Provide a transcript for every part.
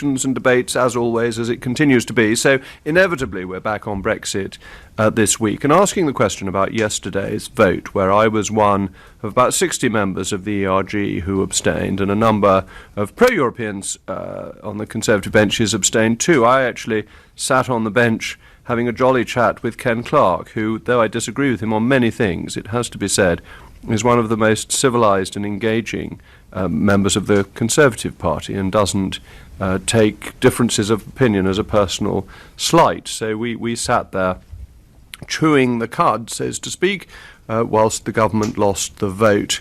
and debates, as always, as it continues to be. So inevitably we're back on Brexit this week and asking the question about yesterday's vote, where I was one of about 60 members of the ERG who abstained, and a number of pro-Europeans on the Conservative benches abstained too. I actually sat on the bench having a jolly chat with Ken Clarke, who, though I disagree with him on many things, it has to be said, is one of the most civilised and engaging members of the Conservative Party, and doesn't take differences of opinion as a personal slight. So we sat there chewing the cud, so to speak, whilst the government lost the vote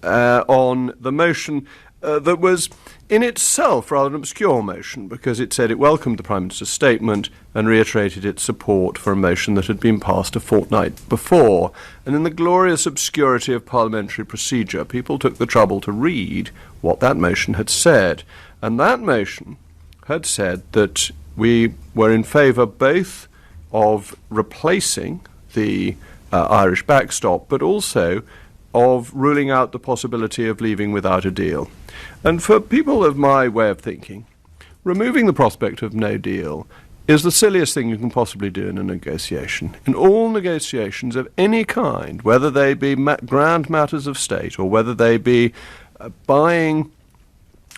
on the motion that was in itself rather an obscure motion, because it said it welcomed the Prime Minister's statement and reiterated its support for a motion that had been passed a fortnight before. And in the glorious obscurity of parliamentary procedure, people took the trouble to read what that motion had said. And that motion had said that we were in favour both of replacing the Irish backstop, but also of ruling out the possibility of leaving without a deal. And for people of my way of thinking, removing the prospect of no deal is the silliest thing you can possibly do in a negotiation. In all negotiations of any kind, whether they be grand matters of state or whether they be buying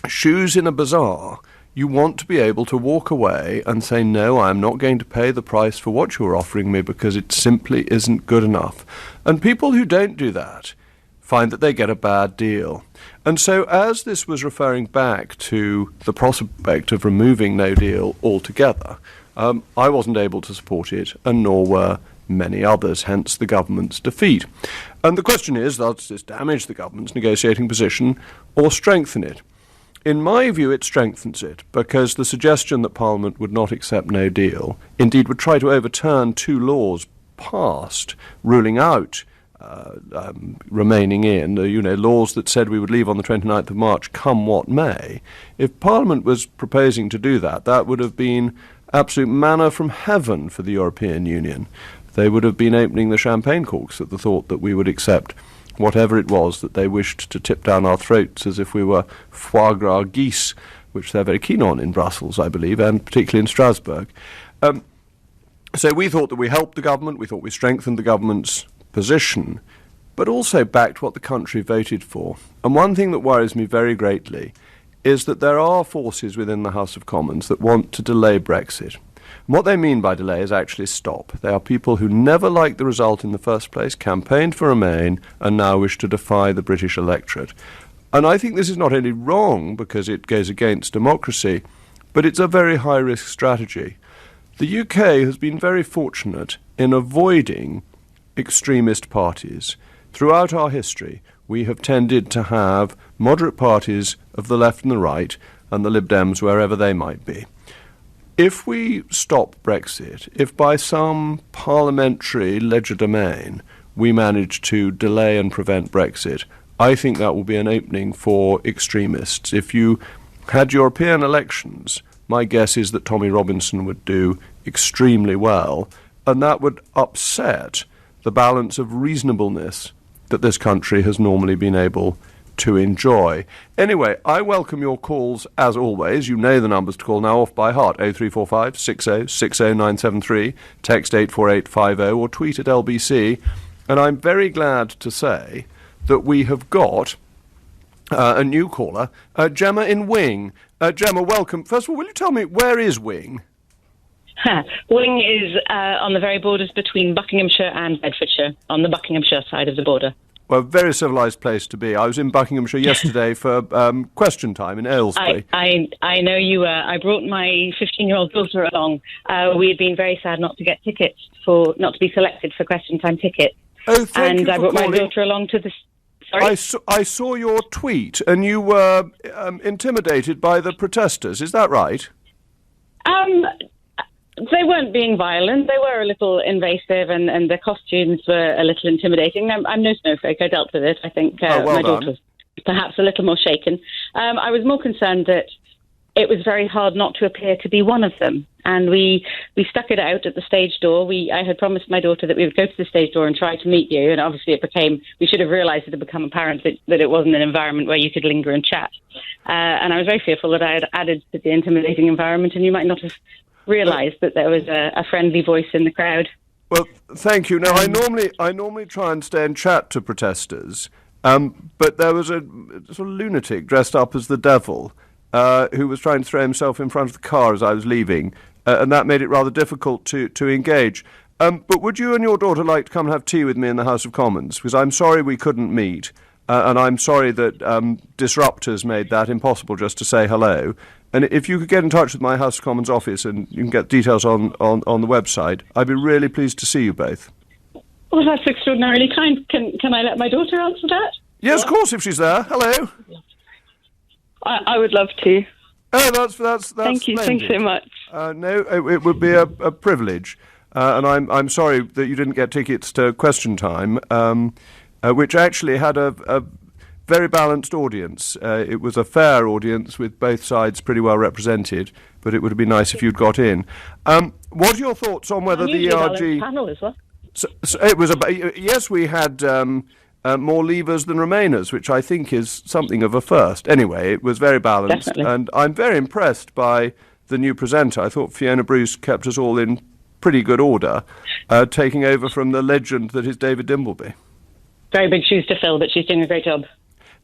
shoes in a bazaar, you want to be able to walk away and say, no, I'm not going to pay the price for what you're offering me because it simply isn't good enough. And people who don't do that find that they get a bad deal. And so as this was referring back to the prospect of removing no deal altogether, I wasn't able to support it, and nor were many others, hence the government's defeat. And the question is, does this damage the government's negotiating position or strengthen it? In my view, it strengthens it, because the suggestion that Parliament would not accept no deal, indeed would try to overturn two laws passed, ruling out remaining in, laws that said we would leave on the 29th of March, come what may. If Parliament was proposing to do that, that would have been absolute manna from heaven for the European Union. They would have been opening the champagne corks at the thought that we would accept whatever it was that they wished to tip down our throats as if we were foie gras geese, which they're very keen on in Brussels, I believe, and particularly in Strasbourg. So we thought that we helped the government, we thought we strengthened the government's position, but also backed what the country voted for. And one thing that worries me very greatly is that there are forces within the House of Commons that want to delay Brexit. And what they mean by delay is actually stop. They are people who never liked the result in the first place, campaigned for Remain, and now wish to defy the British electorate. And I think this is not only wrong because it goes against democracy, but it's a very high-risk strategy. The UK has been very fortunate in avoiding extremist parties. Throughout our history, we have tended to have moderate parties of the left and the right, and the Lib Dems wherever they might be. If we stop Brexit, if by some parliamentary legerdemain we manage to delay and prevent Brexit, I think that will be an opening for extremists. If you had European elections, my guess is that Tommy Robinson would do extremely well, and that would upset the balance of reasonableness that this country has normally been able to enjoy. Anyway, I welcome your calls as always. You know the numbers to call now off by heart. 0345 60 60 973, text 84850, or tweet at LBC. And I'm very glad to say that we have got a new caller, Gemma in Wing. Gemma, welcome. First of all, will you tell me, where is Wing? Wing is on the very borders between Buckinghamshire and Bedfordshire, on the Buckinghamshire side of the border. Well, a very civilised place to be. I was in Buckinghamshire yesterday for question time in Aylesbury. I know you were. I brought my 15-year-old daughter along. We had been very sad not to get tickets, not to be selected for question time tickets. Oh, thank you for I brought calling. my daughter along to the... Sorry? I saw your tweet, and you were intimidated by the protesters. Is that right? They weren't being violent. They were a little invasive, and the costumes were a little intimidating. I'm no snowflake. I dealt with it. I think my daughter was perhaps a little more shaken. I was more concerned that it was very hard not to appear to be one of them. And we stuck it out at the stage door. I had promised my daughter that we would go to the stage door and try to meet you. And obviously we should have realised it had become apparent that it wasn't an environment where you could linger and chat. And I was very fearful that I had added to the intimidating environment, and you might not have realised that there was a friendly voice in the crowd. Well, thank you. Now, I normally try and stay and chat to protesters, but there was a sort of lunatic dressed up as the devil who was trying to throw himself in front of the car as I was leaving, and that made it rather difficult to engage. But would you and your daughter like to come and have tea with me in the House of Commons? Because I'm sorry we couldn't meet, and I'm sorry that disruptors made that impossible just to say hello. And if you could get in touch with my House of Commons office, and you can get details on the website, I'd be really pleased to see you both. Well, that's extraordinarily kind. Can I let my daughter answer that? Yes, of course, if she's there. Hello. I would love to. Oh, that's Thank you. splendid. Thanks so much. No, it would be a privilege, and I'm sorry that you didn't get tickets to Question Time, which actually had a very balanced audience. It was a fair audience with both sides pretty well represented, but it would have been nice if you'd got in. What are your thoughts on whether the ERG panel as well? So it was yes, we had more Leavers than Remainers, which I think is something of a first. Anyway, it was very balanced. Definitely. And I'm very impressed by the new presenter. I thought Fiona Bruce kept us all in pretty good order, taking over from the legend that is David Dimbleby. Very big shoes to fill, but she's doing a great job.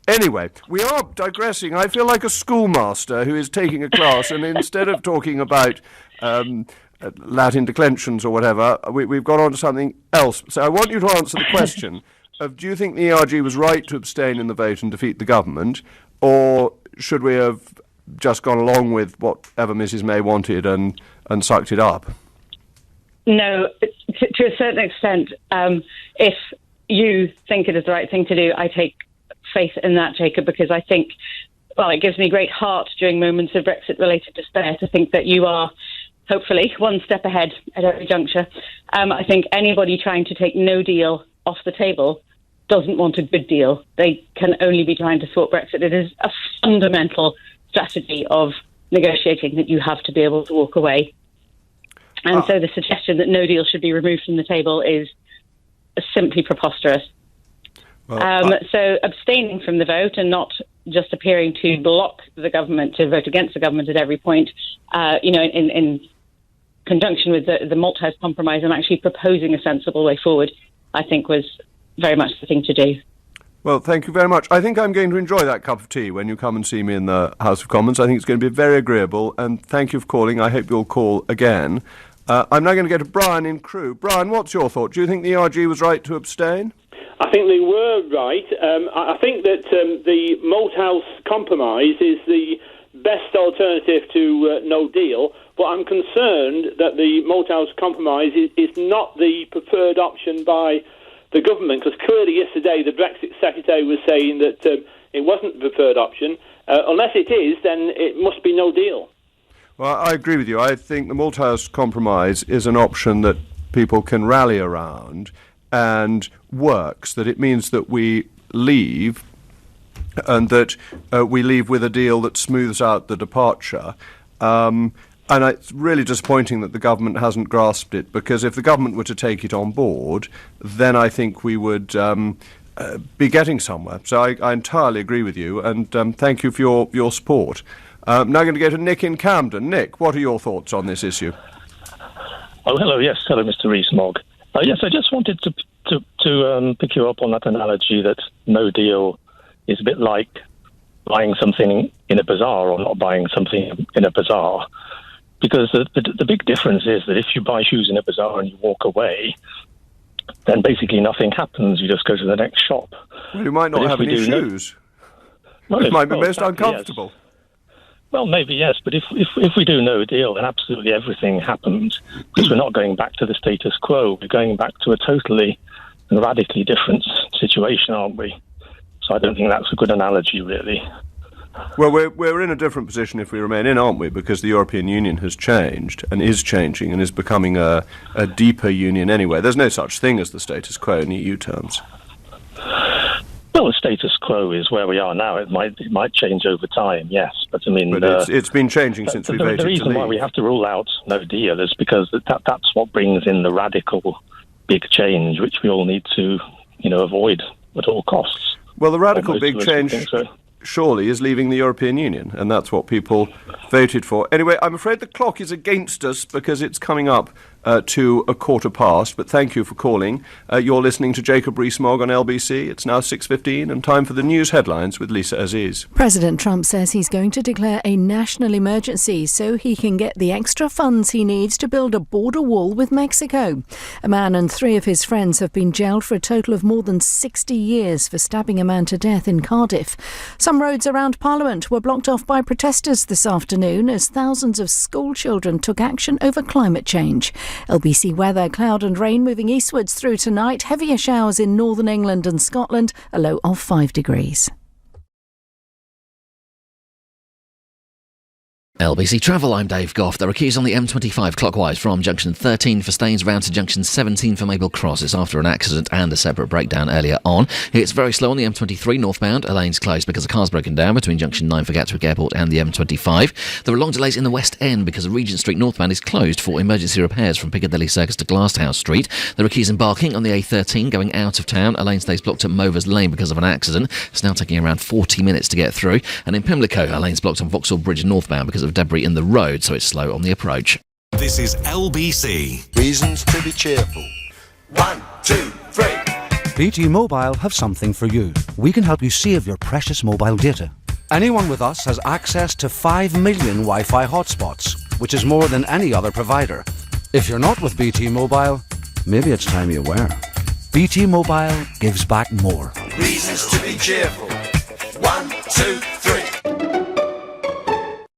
Anyway, we are digressing. I feel like a schoolmaster who is taking a class, and instead of talking about Latin declensions or whatever, we've gone on to something else. So I want you to answer the question of, do you think the ERG was right to abstain in the vote and defeat the government, or should we have just gone along with whatever Mrs May wanted and sucked it up? No, to a certain extent, if you think it is the right thing to do, I take faith in that, Jacob, because I think, well, it gives me great heart during moments of Brexit-related despair to think that you are hopefully one step ahead at every juncture. I think anybody trying to take no deal off the table doesn't want a good deal. They can only be trying to thwart Brexit. It is a fundamental strategy of negotiating that you have to be able to walk away. And so the suggestion that no deal should be removed from the table is simply preposterous. Well, so abstaining from the vote and not just appearing to block the government, to vote against the government at every point, in conjunction with the Malthouse Compromise and actually proposing a sensible way forward, I think was very much the thing to do. Well, thank you very much. I think I'm going to enjoy that cup of tea when you come and see me in the House of Commons. I think it's going to be very agreeable, and thank you for calling. I hope you'll call again. I'm now going to go to Brian in Crewe. Brian, what's your thought? Do you think the ERG was right to abstain? I think they were right. I think that the Malthouse Compromise is the best alternative to no deal, but I'm concerned that the Malthouse Compromise is not the preferred option by the government, because clearly yesterday the Brexit Secretary was saying that it wasn't the preferred option. Unless it is, then it must be no deal. Well, I agree with you. I think the Malthouse Compromise is an option that people can rally around and works, that it means that we leave and that we leave with a deal that smooths out the departure. And it's really disappointing that the government hasn't grasped it, because if the government were to take it on board, then I think we would be getting somewhere. So I entirely agree with you, and thank you for your support. Now I'm going to go to Nick in Camden. Nick, what are your thoughts on this issue? Oh, hello. Yes, hello, Mr. Rees-Mogg. Yes, I just wanted to pick you up on that analogy that no deal is a bit like buying something in a bazaar or not buying something in a bazaar. Because the big difference is that if you buy shoes in a bazaar and you walk away, then basically nothing happens. You just go to the next shop. Well, you might not have any shoes. It might be most uncomfortable. Yes. Well, maybe yes, but if we do no deal, then absolutely everything happens, because we're not going back to the status quo. We're going back to a totally and radically different situation, aren't we? So I don't think that's a good analogy, really. Well, we're in a different position if we remain in, aren't we? Because the European Union has changed and is changing and is becoming a deeper union anyway. There's no such thing as the status quo in EU terms. Well, the status quo is where we are now. It might change over time, yes. But I mean, it's been changing since we voted to leave. The reason why we have to rule out no deal is because that's what brings in the radical big change, which we all need to, avoid at all costs. Well, the radical big change surely is leaving the European Union, and that's what people voted for. Anyway, I'm afraid the clock is against us because it's coming up to 1:15, but thank you for calling. You're listening to Jacob Rees-Mogg on LBC. It's now 6:15 and time for the news headlines with Lisa Aziz. President Trump says he's going to declare a national emergency so he can get the extra funds he needs to build a border wall with Mexico. A man and 3 of his friends have been jailed for a total of more than 60 years for stabbing a man to death in Cardiff. Some roads around Parliament were blocked off by protesters this afternoon as thousands of school children took action over climate change. LBC weather, cloud and rain moving eastwards through tonight. Heavier showers in northern England and Scotland, a low of 5 degrees. LBC Travel, I'm Dave Goff. There are queues on the M25 clockwise from junction 13 for Staines round to junction 17 for Maple Cross. It's after an accident and a separate breakdown earlier on. It's very slow on the M23 northbound. A lane's closed because a car's broken down between junction 9 for Gatwick Airport and the M25. There are long delays in the West End because Regent Street northbound is closed for emergency repairs from Piccadilly Circus to Glasshouse Street. There are queues embarking on the A13 going out of town. A lane stays blocked at Movers Lane because of an accident. It's now taking around 40 minutes to get through. And in Pimlico, a lane's blocked on Vauxhall Bridge northbound because of debris in the road, so it's slow on the approach. This is LBC. Reasons to be cheerful. 1, 2, 3. BT Mobile have something for you. We can help you save your precious mobile data. Anyone with us has access to 5 million Wi-Fi hotspots, which is more than any other provider. If you're not with BT Mobile, maybe it's time you were. BT Mobile gives back more. Reasons to be cheerful. 1, 2, 3.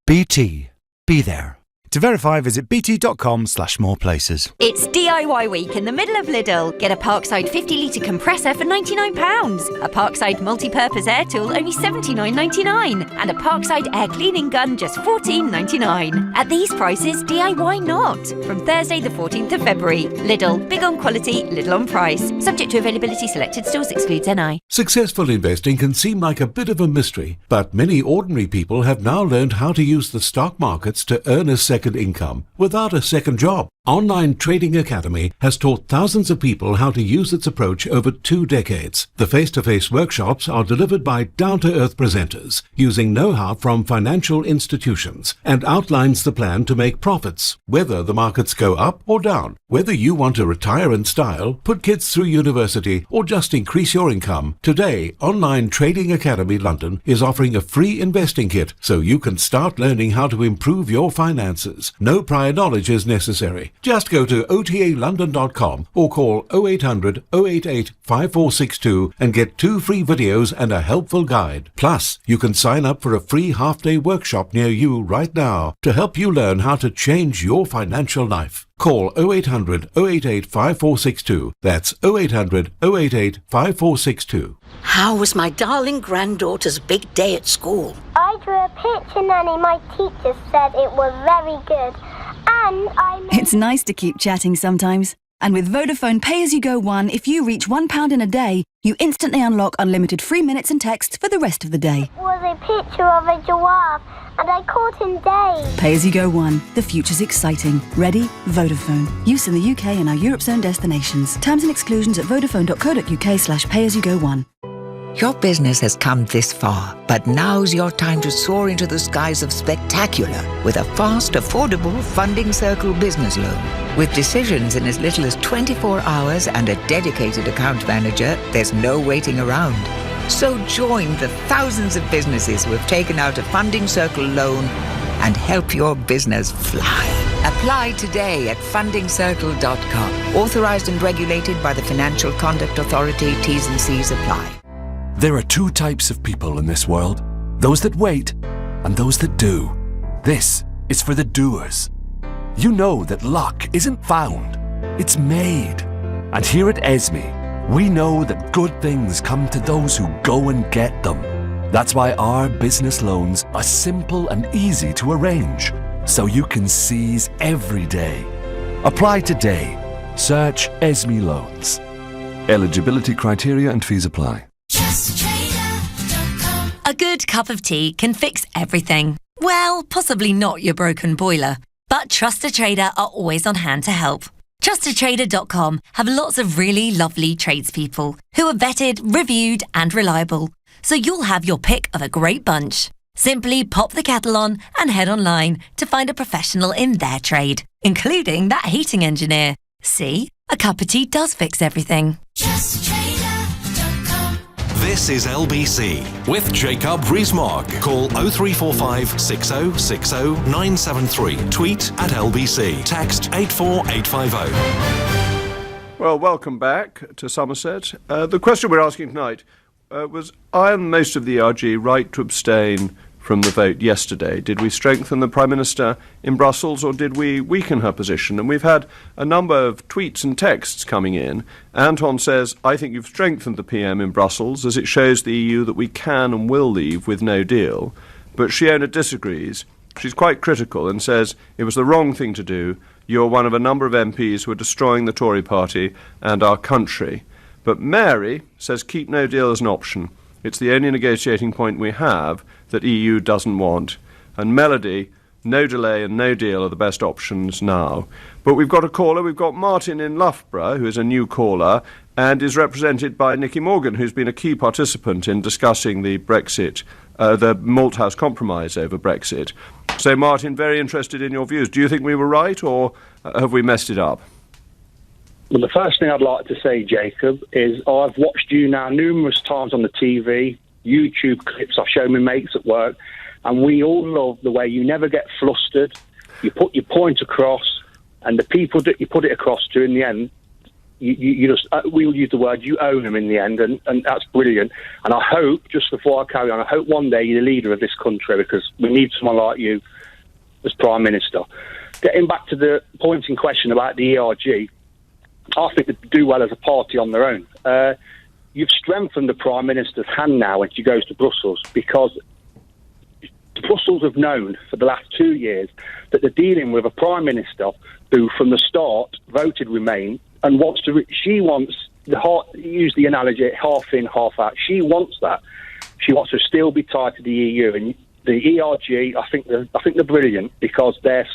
BT. Be there. To verify, visit bt.com/moreplaces. It's DIY week in the middle of Lidl. Get a Parkside 50-litre compressor for £99. A Parkside multi-purpose air tool only $79.99. And a Parkside air cleaning gun just $14.99. At these prices, DIY not. From Thursday the 14th of February. Lidl. Big on quality, little on price. Subject to availability, selected stores, excludes NI. Successful investing can seem like a bit of a mystery, but many ordinary people have now learned how to use the stock markets to earn a second income without a second job. Online Trading Academy has taught thousands of people how to use its approach over 2 decades. The face-to-face workshops are delivered by down-to-earth presenters using know-how from financial institutions and outlines the plan to make profits, whether the markets go up or down. Whether you want to retire in style, put kids through university, or just increase your income, today Online Trading Academy London is offering a free investing kit so you can start learning how to improve your finances. No prior knowledge is necessary. Just go to otalondon.com or call 0800 088 5462 and get 2 free videos and a helpful guide. Plus, you can sign up for a free half-day workshop near you right now to help you learn how to change your financial life. Call 0800 088 5462. That's 0800 088 5462. How was my darling granddaughter's big day at school? I drew a picture, Nanny. My teacher said it was very good. And It's nice to keep chatting sometimes. And with Vodafone Pay-As-You-Go One, if you reach £1 in a day, you instantly unlock unlimited free minutes and text for the rest of the day. It was a picture of a giraffe, and I caught him dead. Pay-As-You-Go One. The future's exciting. Ready? Vodafone. Use in the UK and our Europe Zone destinations. Terms and exclusions at vodafone.co.uk/pay-as-you-go-one. Your business has come this far, but now's your time to soar into the skies of spectacular with a fast, affordable Funding Circle business loan. With decisions in as little as 24 hours and a dedicated account manager, there's no waiting around. So join the thousands of businesses who have taken out a Funding Circle loan and help your business fly. Apply today at fundingcircle.com. Authorized and regulated by the Financial Conduct Authority. T's and C's apply. There are 2 types of people in this world. Those that wait and those that do. This is for the doers. You know that luck isn't found, it's made. And here at Esme, we know that good things come to those who go and get them. That's why our business loans are simple and easy to arrange, so you can seize every day. Apply today. Search Esme Loans. Eligibility criteria and fees apply. Just change. A good cup of tea can fix everything. Well, possibly not your broken boiler, but Trusted Trader are always on hand to help. TrustedTrader.com have lots of really lovely tradespeople who are vetted, reviewed and reliable, so you'll have your pick of a great bunch. Simply pop the kettle on and head online to find a professional in their trade, including that heating engineer. See? A cup of tea does fix everything. This is LBC with Jacob Rees-Mogg. Call 0345 6060 973. Tweet at LBC. Text 84850. Well, welcome back to Somerset. The question we're asking tonight was, are most of the ERG right to abstain from the vote yesterday? Did we strengthen the Prime Minister in Brussels, or did we weaken her position? And we've had a number of tweets and texts coming in. Anton says, I think you've strengthened the PM in Brussels, as it shows the EU that we can and will leave with no deal. But Shiona disagrees. She's quite critical and says it was the wrong thing to do. You're one of a number of MPs who are destroying the Tory party and our country. But Mary says keep no deal as an option. It's the only negotiating point we have that EU doesn't want. And Melody, no delay and no deal are the best options now. But we've got a caller. We've got Martin in Loughborough, who is a new caller, and is represented by Nicky Morgan, who's been a key participant in discussing the Brexit, the Malthouse compromise over Brexit. So, Martin, very interested in your views. Do you think we were right, or have we messed it up? Well, the first thing I'd like to say, Jacob, is I've watched you now numerous times on the TV, YouTube clips I've shown my mates at work, and we all love the way you never get flustered. You put your point across, and the people that you put it across to in the end, you just, we'll use the word, you own them in the end, and that's brilliant. And I hope, just before I carry on, I hope one day you're the leader of this country, because we need someone like you as Prime Minister. Getting back to the point in question about the ERG, I think they do well as a party on their own. You've strengthened the Prime Minister's hand now when she goes to Brussels, because Brussels have known for the last 2 years that they're dealing with a Prime Minister who, from the start, voted Remain and wants to. She wants use the analogy half in, half out. She wants that. She wants to still be tied to the EU, and the ERG. I think they're brilliant, because they're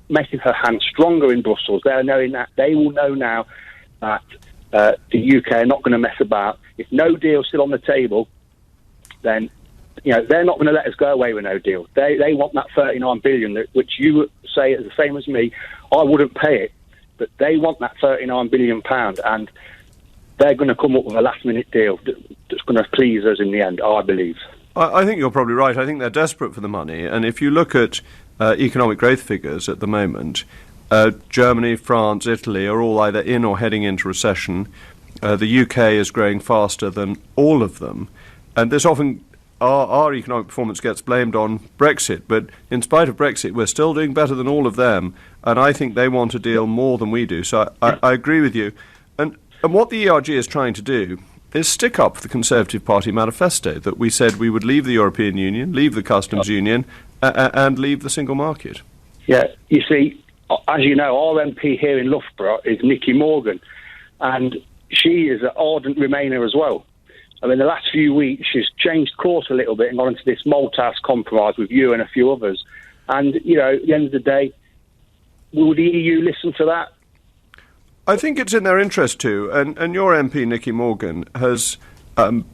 making her hand stronger in Brussels. They're knowing that they will know now that the UK are not going to mess about. If no deal's still on the table, then they're not going to let us go away with no deal. They want that 39 billion, which you say is the same as me. I wouldn't pay it, but they want that 39 billion pound, and they're going to come up with a last-minute deal that's going to please us in the end, I believe. I think you're probably right. I think they're desperate for the money, and if you look at economic growth figures at the moment, Germany, France, Italy are all either in or heading into recession. The UK is growing faster than all of them, and this often our economic performance gets blamed on Brexit, but in spite of Brexit, we're still doing better than all of them, and I think they want a deal more than we do. So I agree with you. And what the ERG is trying to do is stick up the Conservative Party manifesto that we said we would leave the European Union, leave the customs union, and leave the single market. Yeah, you see, as you know, our MP here in Loughborough is Nicky Morgan, and she is an ardent Remainer as well. I mean, the last few weeks, she's changed course a little bit and gone into this Malthouse compromise with you and a few others. And, at the end of the day, will the EU listen to that? I think it's in their interest too. And your MP, Nicky Morgan, has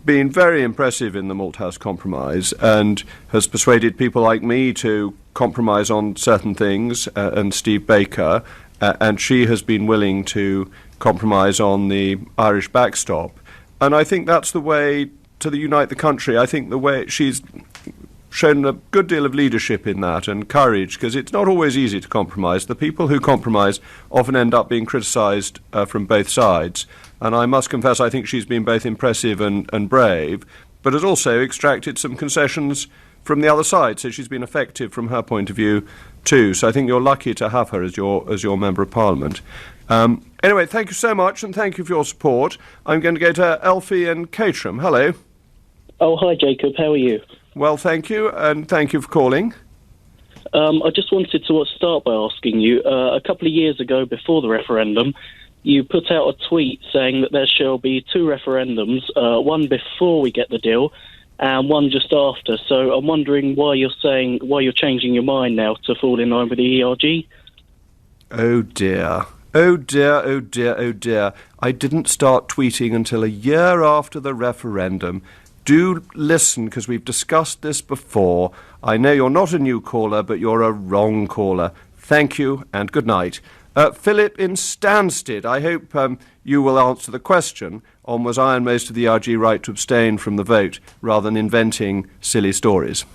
been very impressive in the Malthouse compromise and has persuaded people like me to compromise on certain things, and Steve Baker, and she has been willing to compromise on the Irish backstop. And I think that's the way to unite the country. I think the way she's shown a good deal of leadership in that and courage, because it's not always easy to compromise. The people who compromise often end up being criticised from both sides. And I must confess, I think she's been both impressive and brave, but has also extracted some concessions from the other side. So she's been effective from her point of view too. So I think you're lucky to have her as your Member of Parliament. Anyway, thank you so much, and thank you for your support. I'm going to go to Elfie and Caterham. Hello. Oh, hi, Jacob. How are you? Well, thank you, and thank you for calling. I just wanted to start by asking you, a couple of years ago, before the referendum, you put out a tweet saying that there shall be two referendums, one before we get the deal and one just after. So I'm wondering why you're changing your mind now to fall in line with the ERG. Oh dear. Oh dear, oh dear, oh dear. I didn't start tweeting until a year after the referendum. Do listen, because we've discussed this before. I know you're not a new caller, but you're a wrong caller. Thank you, and good night. Philip in Stansted, I hope you will answer the question on was I and most of the ERG right to abstain from the vote rather than inventing silly stories.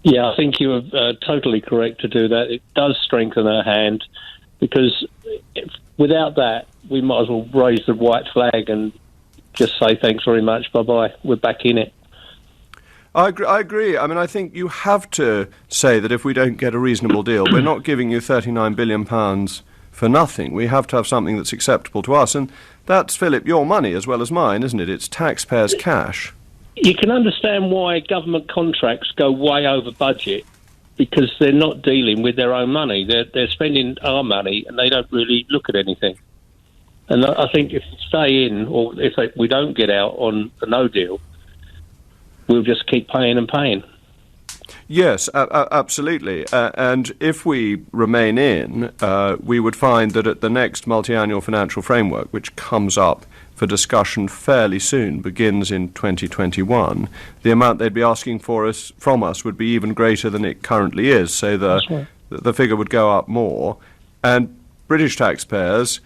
Yeah, I think you are totally correct to do that. It does strengthen our hand, because without that, we might as well raise the white flag and just say thanks very much, bye-bye, we're back in it. I agree. I mean, I think you have to say that if we don't get a reasonable deal, we're not giving you £39 billion for nothing. We have to have something that's acceptable to us. And that's, Philip, your money as well as mine, isn't it? It's taxpayers' cash. You can understand why government contracts go way over budget, because they're not dealing with their own money. They're spending our money, and they don't really look at anything. And I think if we stay in, or if we don't get out on a no deal, we'll just keep paying and paying. Yes, absolutely. And if we remain in, we would find that at the next multi-annual financial framework, which comes up for discussion fairly soon, begins in 2021, the amount they'd be asking from us would be even greater than it currently is. So the figure would go up more. And British taxpayers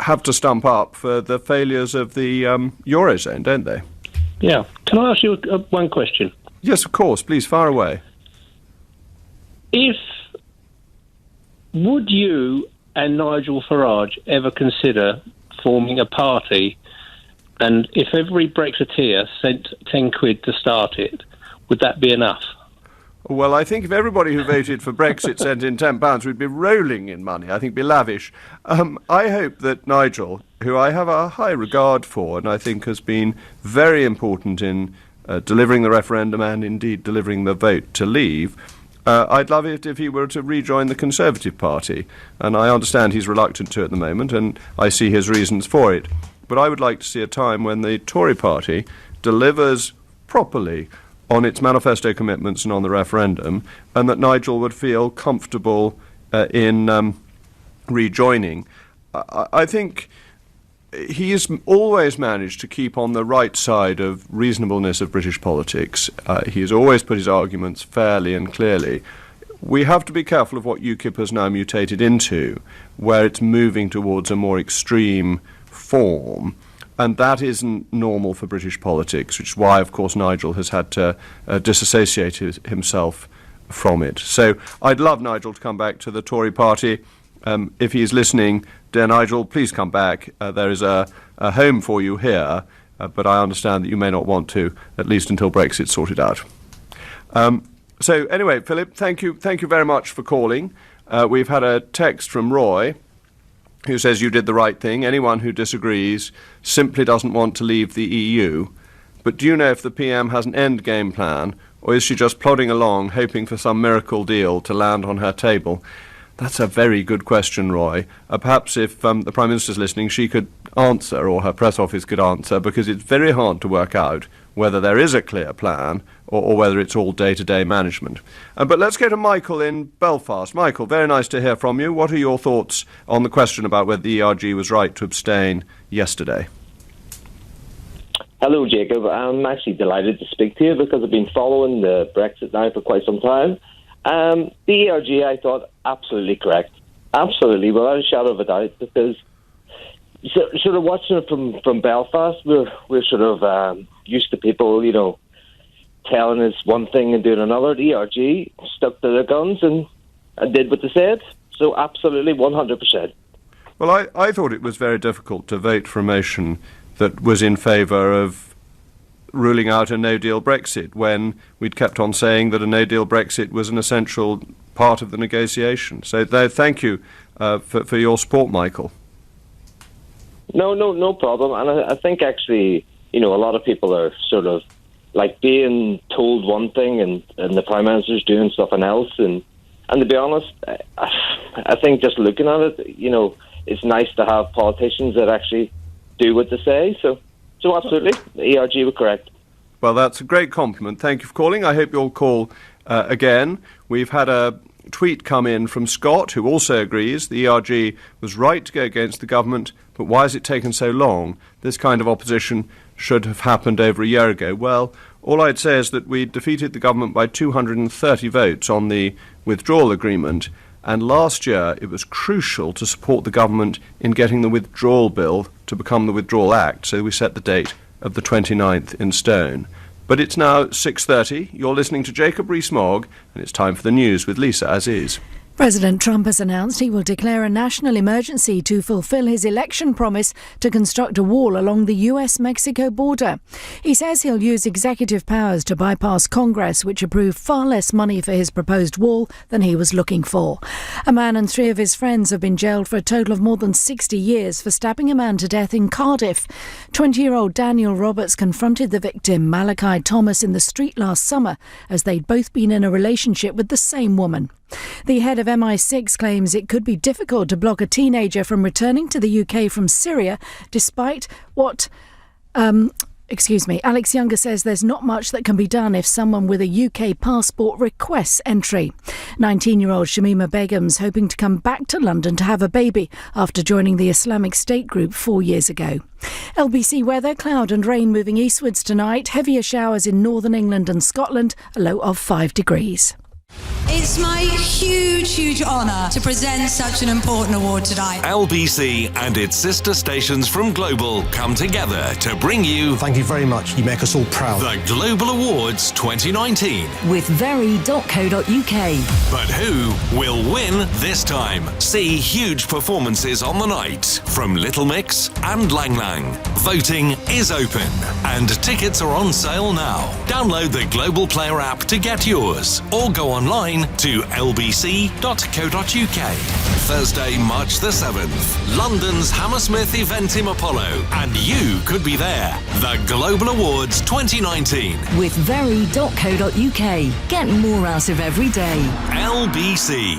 have to stump up for the failures of the Eurozone, don't they? Yeah. Can I ask you one question? Yes, of course. Please, fire away. Would you and Nigel Farage ever consider forming a party, and if every Brexiteer sent 10 quid to start it, would that be enough? Well, I think if everybody who voted for Brexit sent in £10, we'd be rolling in money. I think be lavish. I hope that Nigel, who I have a high regard for and I think has been very important in delivering the referendum and indeed delivering the vote to leave, I'd love it if he were to rejoin the Conservative Party. And I understand he's reluctant to at the moment, and I see his reasons for it. But I would like to see a time when the Tory Party delivers properly on its manifesto commitments and on the referendum, and that Nigel would feel comfortable in rejoining. I think he has always managed to keep on the right side of reasonableness of British politics. He has always put his arguments fairly and clearly. We have to be careful of what UKIP has now mutated into, where it's moving towards a more extreme form. And that isn't normal for British politics, which is why, of course, Nigel has had to disassociate himself from it. So I'd love Nigel to come back to the Tory party. If he's listening, dear Nigel, please come back. There is a home for you here, but I understand that you may not want to, at least until Brexit's sorted out. So anyway, Philip, thank you very much for calling. We've had a text from Roy, who says you did the right thing. Anyone who disagrees simply doesn't want to leave the EU. But do you know if the PM has an end game plan, or is she just plodding along, hoping for some miracle deal to land on her table? That's a very good question, Roy. Perhaps if the Prime Minister's listening, she could answer, or her press office could answer, because it's very hard to work out whether there is a clear plan or whether it's all day-to-day management. But let's go to Michael in Belfast. Michael, very nice to hear from you. What are your thoughts on the question about whether the ERG was right to abstain yesterday? Hello, Jacob. I'm actually delighted to speak to you because I've been following the Brexit now for quite some time. The ERG, I thought, absolutely correct. Absolutely, without a shadow of a doubt, because sort of watching it from Belfast, we're sort of used to people, telling us one thing and doing another. The ERG stuck to their guns and did what they said. So absolutely, 100%. Well, I thought it was very difficult to vote for a motion that was in favour of ruling out a no-deal Brexit when we'd kept on saying that a no-deal Brexit was an essential part of the negotiation. So thank you for your support, Michael. No problem. And I think actually, a lot of people are sort of like being told one thing and the Prime Minister's doing something else. And to be honest, I think just looking at it, it's nice to have politicians that actually do what they say. So absolutely, the ERG were correct. Well, that's a great compliment. Thank you for calling. I hope you'll call again. We've had a tweet come in from Scott, who also agrees the ERG was right to go against the government, but why has it taken so long? This kind of opposition should have happened over a year ago. Well, all I'd say is that we defeated the government by 230 votes on the withdrawal agreement, and last year it was crucial to support the government in getting the withdrawal bill to become the Withdrawal Act, so we set the date of the 29th in stone. But it's now 6:30. You're listening to Jacob Rees-Mogg, and it's time for the news with Lisa As Is. President Trump has announced he will declare a national emergency to fulfill his election promise to construct a wall along the US-Mexico border. He says he'll use executive powers to bypass Congress, which approved far less money for his proposed wall than he was looking for. A man and 3 of his friends have been jailed for a total of more than 60 years for stabbing a man to death in Cardiff. 20-year-old Daniel Roberts confronted the victim, Malachi Thomas, in the street last summer, as they'd both been in a relationship with the same woman. The head of MI6 claims it could be difficult to block a teenager from returning to the UK from Syria, despite what... Alex Younger says there's not much that can be done if someone with a UK passport requests entry. 19-year-old Shamima Begum's hoping to come back to London to have a baby after joining the Islamic State group 4 years ago. LBC weather, cloud and rain moving eastwards tonight. Heavier showers in northern England and Scotland, a low of 5 degrees. It's my huge honour to present such an important award tonight. LBC and its sister stations from Global come together to bring you... Thank you very much. You make us all proud. The Global Awards 2019. With very.co.uk. But who will win this time? See huge performances on the night from Little Mix and Lang Lang. Voting is open and tickets are on sale now. Download the Global Player app to get yours or go online to lbc.co.uk. Thursday, March the 7th, London's Hammersmith event in Apollo, and you could be there. The Global Awards 2019. With very.co.uk. Get more out of every day. LBC.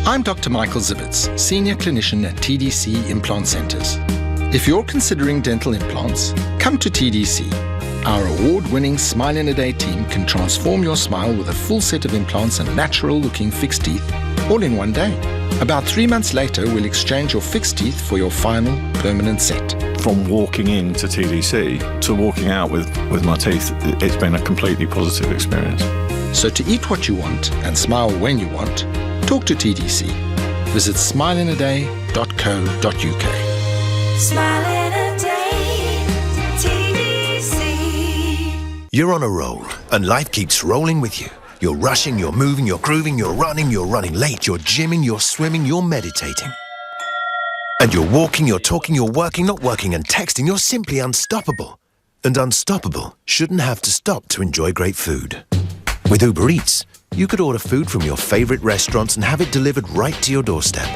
I'm Dr. Michael Zivitz, Senior Clinician at TDC Implant Centres. If you're considering dental implants, come to TDC. Our award-winning Smile in a Day team can transform your smile with a full set of implants and natural-looking fixed teeth, all in one day. About 3 months later, we'll exchange your fixed teeth for your final permanent set. From walking into TDC to walking out with my teeth, it's been a completely positive experience. So to eat what you want and smile when you want, talk to TDC. Visit smileinaday.co.uk. Smile in a day. You're on a roll, and life keeps rolling with you. You're rushing, you're moving, you're grooving, you're running late, you're gymming, you're swimming, you're meditating. And you're walking, you're talking, you're working, not working, and texting, you're simply unstoppable. And unstoppable shouldn't have to stop to enjoy great food. With Uber Eats, you could order food from your favourite restaurants and have it delivered right to your doorstep.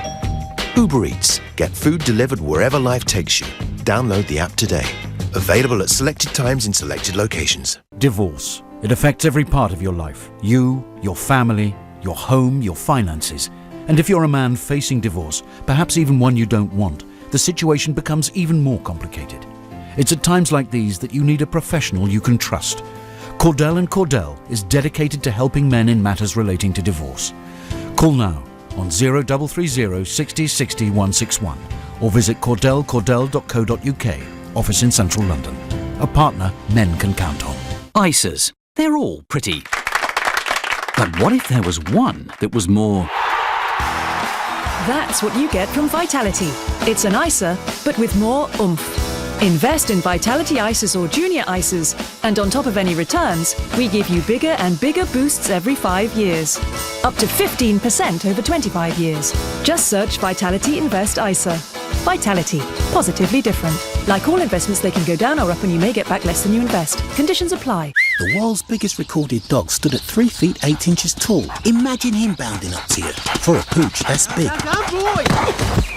Uber Eats. Get food delivered wherever life takes you. Download the app today. Available at selected times in selected locations. Divorce. It affects every part of your life. You, your family, your home, your finances. And if you're a man facing divorce, perhaps even one you don't want, the situation becomes even more complicated. It's at times like these that you need a professional you can trust. Cordell & Cordell is dedicated to helping men in matters relating to divorce. Call now on 0330 60 60 161 or visit cordell.co.uk. Office in central London. A partner men can count on. ISAs. They're all pretty. But what if there was one that was more... That's what you get from Vitality. It's an ISA, but with more oomph. Invest in Vitality ISAs or Junior ISAs, and on top of any returns, we give you bigger and bigger boosts every 5 years. Up to 15% over 25 years. Just search Vitality Invest ISA. Vitality. Positively different. Like all investments, they can go down or up and you may get back less than you invest. Conditions apply. The world's biggest recorded dog stood at 3 feet 8 inches tall. Imagine him bounding up to you. For a pooch, that's big.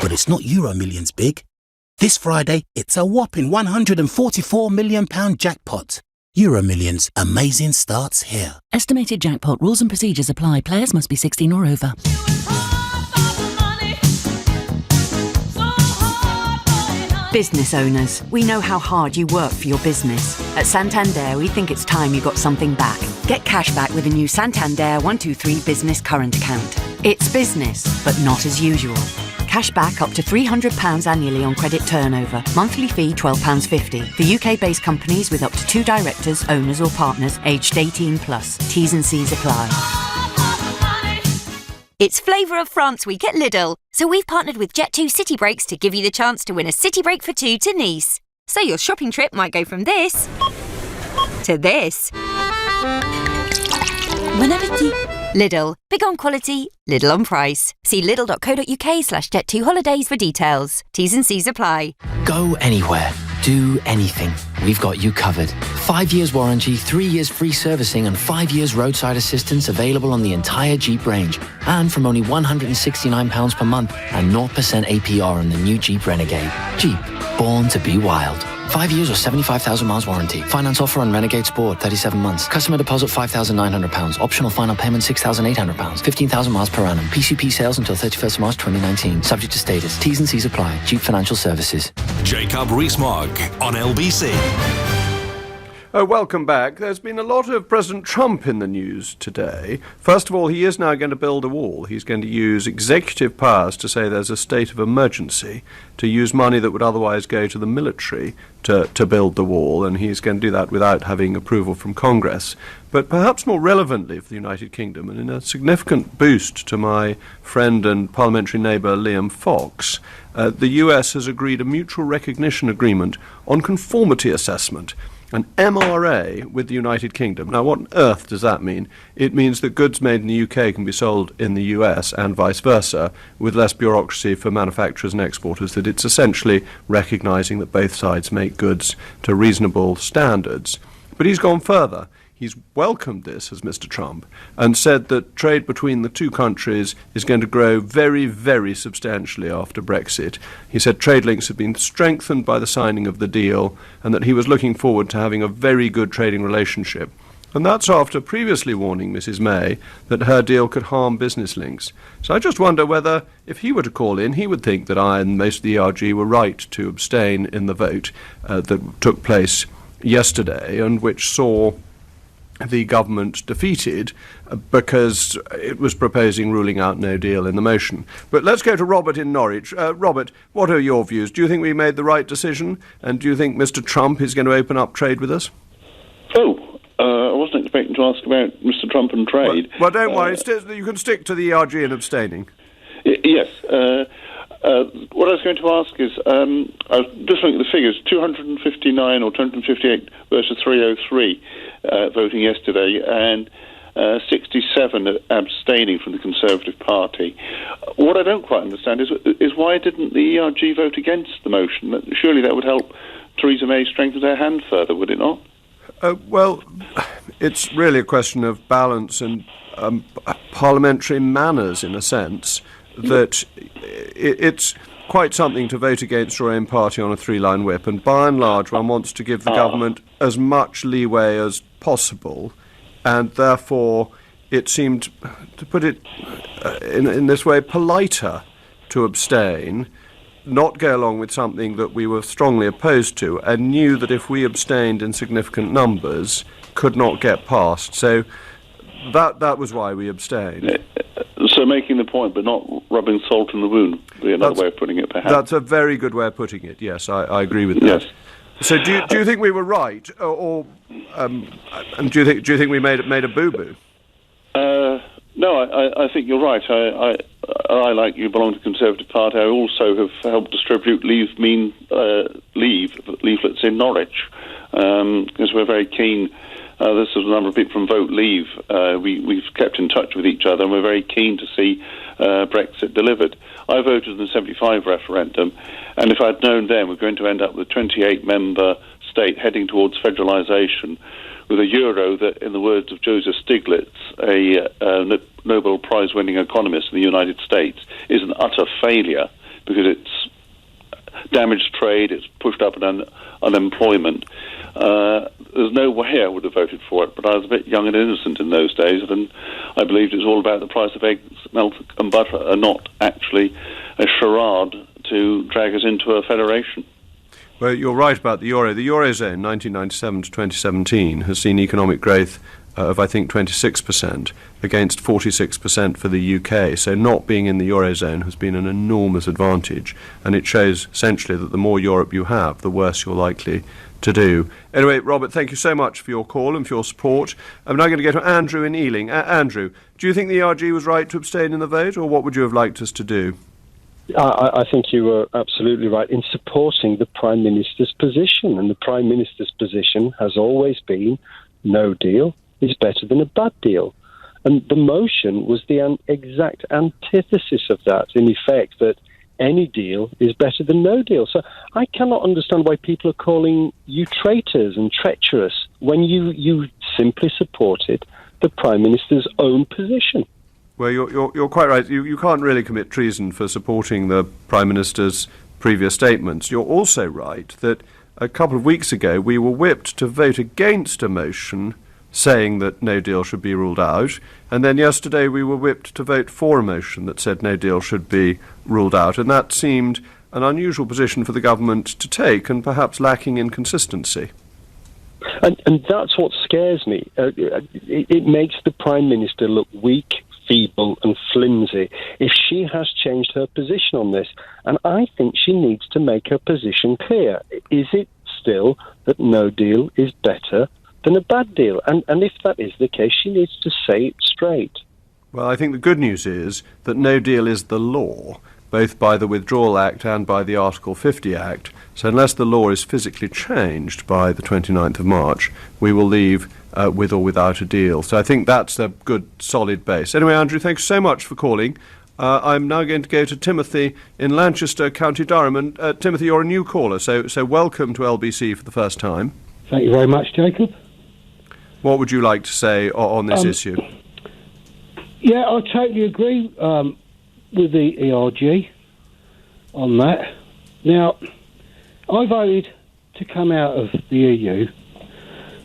But it's not Euro Millions big. This Friday, it's a whopping £144 million jackpot. Euro Millions. Amazing starts here. Estimated jackpot. Rules and procedures apply. Players must be 16 or over. Business owners, we know how hard you work for your business. At Santander, we think it's time you got something back. Get cash back with a new Santander 123 Business Current Account. It's business, but not as usual. Cash back up to £300 annually on credit turnover. Monthly fee £12.50. For UK-based companies with up to 2 directors, owners or partners aged 18 plus. T's and C's apply. It's Flavour of France Week at Lidl, so we've partnered with Jet2 City Breaks to give you the chance to win a city break for 2 to Nice. So your shopping trip might go from this to this. Bon appétit. Lidl. Big on quality, little on price. See lidl.co.uk/jet2holidays for details. T's and C's apply. Go anywhere. Do anything. We've got you covered. 5 years warranty, 3 years free servicing and 5 years roadside assistance available on the entire Jeep range. And from only £169 per month and 0% APR on the new Jeep Renegade. Jeep. Born to be wild. 5 years or 75,000 miles warranty. Finance offer on Renegade Sport, 37 months. Customer deposit £5,900. Optional final payment £6,800. 15,000 miles per annum. PCP sales until 31st March 2019. Subject to status. T's and C's apply. Jeep Financial Services. Jacob Rees-Mogg on LBC. Oh, welcome back. There's been a lot of President Trump in the news today. First of all, he is now going to build a wall. He's going to use executive powers to say there's a state of emergency, to use money that would otherwise go to the military to build the wall, and he's going to do that without having approval from Congress. But perhaps more relevantly for the United Kingdom, and in a significant boost to my friend and parliamentary neighbour Liam Fox, the US has agreed a mutual recognition agreement on conformity assessment, an MRA with the United Kingdom. Now, what on earth does that mean? It means that goods made in the UK can be sold in the US and vice versa, with less bureaucracy for manufacturers and exporters, that it's essentially recognising that both sides make goods to reasonable standards. But he's gone further. He's welcomed this, as Mr. Trump, and said that trade between the two countries is going to grow very, very substantially after Brexit. He said trade links have been strengthened by the signing of the deal, and that he was looking forward to having a very good trading relationship. And that's after previously warning Mrs. May that her deal could harm business links. So I just wonder whether, if he were to call in, he would think that I and most of the ERG were right to abstain in the vote that took place yesterday, and which saw the government defeated because it was proposing ruling out no deal in the motion. But let's go to Robert in Norwich. Robert, what are your views? Do you think we made the right decision? And do you think Mr. Trump is going to open up trade with us? I wasn't expecting to ask about Mr. Trump and trade. Well, don't worry. You can stick to the ERG and abstaining. Yes. What I was going to ask is, I was just looking at the figures, 259 or 258 versus 303 voting yesterday, and 67 abstaining from the Conservative Party. What I don't quite understand is why didn't the ERG vote against the motion? Surely that would help Theresa May strengthen her hand further, would it not? Well, it's really a question of balance and parliamentary manners, in a sense, that it's quite something to vote against your own party on a three-line whip, and by and large one wants to give the government as much leeway as possible, and therefore it seemed, to put it in this way, politer to abstain, not go along with something that we were strongly opposed to, and knew that if we abstained in significant numbers, could not get passed. So that was why we abstained. So making the point, but not rubbing salt in the wound, would be another way of putting it, perhaps. That's a very good way of putting it, yes, I agree with that. Yes. So do you think we were right, and do you think we made a boo-boo? No, I think you're right. I, like you, belong to the Conservative Party. I also have helped distribute leaflets in Norwich, because we're very keen. This is a number of people from Vote Leave. We've kept in touch with each other, and we're very keen to see Brexit delivered. I voted in the 75 referendum, and if I'd known then we're going to end up with a 28-member state heading towards federalisation, with a euro that, in the words of Joseph Stiglitz, a Nobel Prize-winning economist in the United States, is an utter failure because it's damaged trade, it's pushed up unemployment. There's no way I would have voted for it, but I was a bit young and innocent in those days, and I believed it was all about the price of eggs, milk and butter, and not actually a charade to drag us into a federation. Well, you're right about the euro. The eurozone, 1997 to 2017, has seen economic growth of, I think, 26% against 46% for the UK. So not being in the eurozone has been an enormous advantage, and it shows essentially that the more Europe you have, the worse you're likely to do. Anyway, Robert, thank you so much for your call and for your support. I'm now going to go to Andrew in Ealing. Andrew, do you think the ERG was right to abstain in the vote, or what would you have liked us to do? I think you were absolutely right in supporting the Prime Minister's position, and the Prime Minister's position has always been no deal is better than a bad deal. And the motion was the exact antithesis of that, in effect, that any deal is better than no deal. So I cannot understand why people are calling you traitors and treacherous when you simply supported the Prime Minister's own position. Well, you're quite right. You can't really commit treason for supporting the Prime Minister's previous statements. You're also right that a couple of weeks ago we were whipped to vote against a motion saying that no deal should be ruled out, and then yesterday we were whipped to vote for a motion that said no deal should be ruled out, and that seemed an unusual position for the government to take, and perhaps lacking in consistency. And that's what scares me. It makes the Prime Minister look weak, feeble and flimsy if she has changed her position on this, and I think she needs to make her position clear. Is it still that no deal is better than a bad deal? And if that is the case, she needs to say it straight. Well, I think the good news is that no deal is the law, both by the Withdrawal Act and by the Article 50 Act. So unless the law is physically changed by the 29th of March, we will leave with or without a deal. So I think that's a good, solid base. Anyway, Andrew, thanks so much for calling. I'm now going to go to Timothy in Lancaster, County Durham. And Timothy, you're a new caller, so welcome to LBC for the first time. Thank you very much, Jacob. What would you like to say on this issue? Yeah, I totally agree with the ERG on that. Now, I voted to come out of the EU,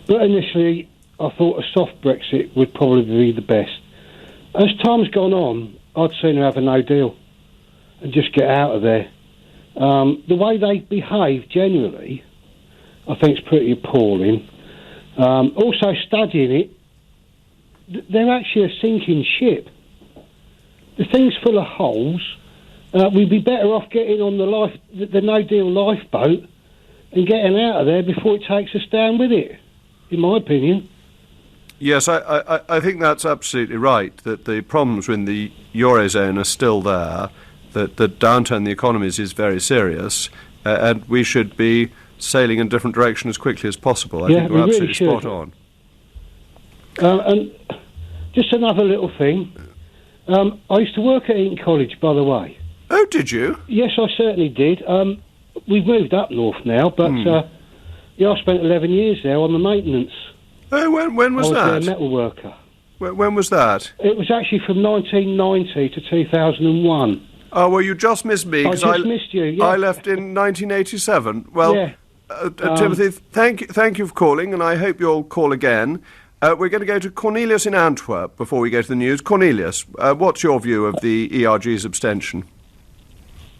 but initially I thought a soft Brexit would probably be the best. As time's gone on, I'd sooner have a no deal and just get out of there. The way they behave generally, I think, is pretty appalling. Also, studying it, they're actually a sinking ship. The thing's full of holes. We'd be better off getting on the no-deal lifeboat and getting out of there before it takes us down with it, in my opinion. Yes, I think that's absolutely right, that the problems in the Eurozone are still there, that the downturn in the economies is very serious, and we should be sailing in a different direction as quickly as possible. I think we're absolutely spot on. And just another little thing. I used to work at Eton College, by the way. Oh, did you? Yes, I certainly did. We've moved up north now, but I spent 11 years there on the maintenance. Oh, when was that? I was a metal worker. When was that? It was actually from 1990 to 2001. Oh, well, you just missed me. I just missed you, yeah. I left in 1987. Well, yeah. Timothy, thank you for calling, and I hope you'll call again. We're going to go to Cornelius in Antwerp before we go to the news. Cornelius, what's your view of the ERG's abstention?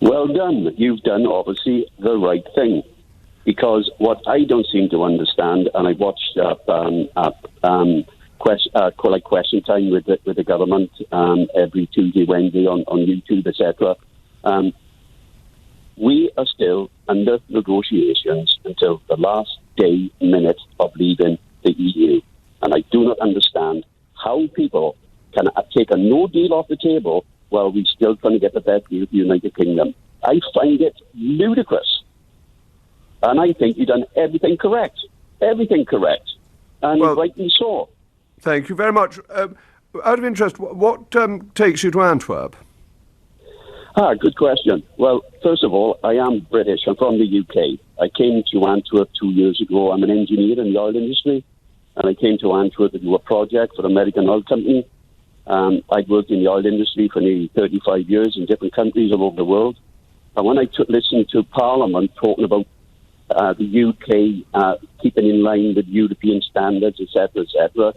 Well done. You've done, obviously, the right thing. Because what I don't seem to understand, and I watched Question Time with the government every Tuesday, Wednesday on YouTube, etc. We are still under negotiations until the last minute of leaving the EU. And I do not understand how people can take a no deal off the table while we're still trying to get the best deal for the United Kingdom. I find it ludicrous. And I think you've done everything correct. Everything correct. And rightly so. Thank you very much. Out of interest, what takes you to Antwerp? Good question. Well, first of all, I am British. I'm from the UK. I came to Antwerp 2 years ago. I'm an engineer in the oil industry. And I came to Antwerp to do a project for an American oil company. I'd worked in the oil industry for nearly 35 years in different countries all over the world. And when I listened to Parliament talking about the UK keeping in line with European standards, etc.,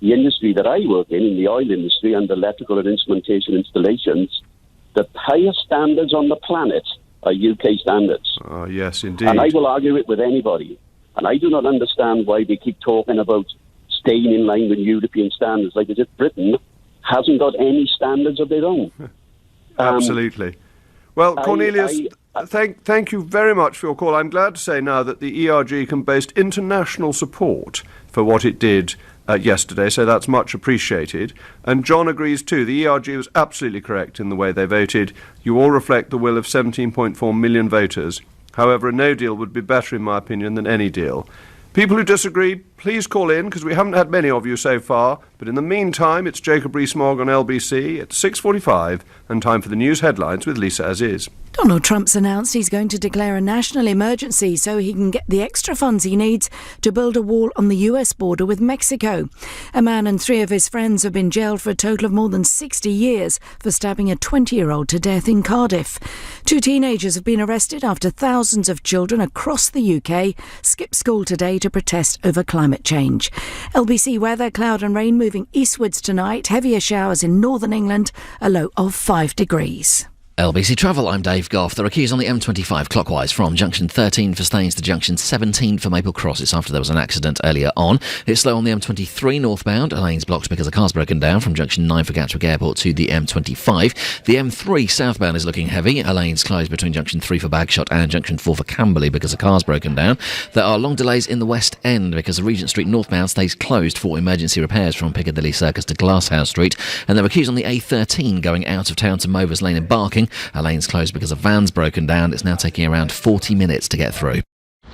the industry that I work in the oil industry, and electrical and instrumentation installations, the highest standards on the planet are UK standards. Oh, yes, indeed. And I will argue it with anybody. And I do not understand why they keep talking about staying in line with European standards, like as if Britain hasn't got any standards of their own. Absolutely. Well, Cornelius, thank you very much for your call. I'm glad to say now that the ERG can boast international support for what it did yesterday, so that's much appreciated. And John agrees too. The ERG was absolutely correct in the way they voted. You all reflect the will of 17.4 million voters. However, a no deal would be better, in my opinion, than any deal. People who disagree, please call in, because we haven't had many of you so far. But in the meantime, it's Jacob Rees-Mogg on LBC at 6:45, and time for the news headlines with Lisa Aziz. Donald Trump's announced he's going to declare a national emergency so he can get the extra funds he needs to build a wall on the US border with Mexico. A man and 3 of his friends have been jailed for a total of more than 60 years for stabbing a 20-year-old to death in Cardiff. 2 teenagers have been arrested after thousands of children across the UK skipped school today to protest over climate change. LBC weather, cloud and rain moving eastwards tonight, heavier showers in northern England, a low of 5 degrees. LBC Travel, I'm Dave Goff. There are queues on the M25 clockwise from junction 13 for Staines to junction 17 for Maple Cross. It's after there was an accident earlier on. It's slow on the M23 northbound. A lane's blocked because a car's broken down from junction 9 for Gatwick Airport to the M25. The M3 southbound is looking heavy. A lane's closed between junction 3 for Bagshot and junction 4 for Camberley because a car's broken down. There are long delays in the West End because the Regent Street northbound stays closed for emergency repairs from Piccadilly Circus to Glasshouse Street. And there are queues on the A13 going out of town to Movers Lane in Barking. A lane's closed because a van's broken down. It's now taking around 40 minutes to get through.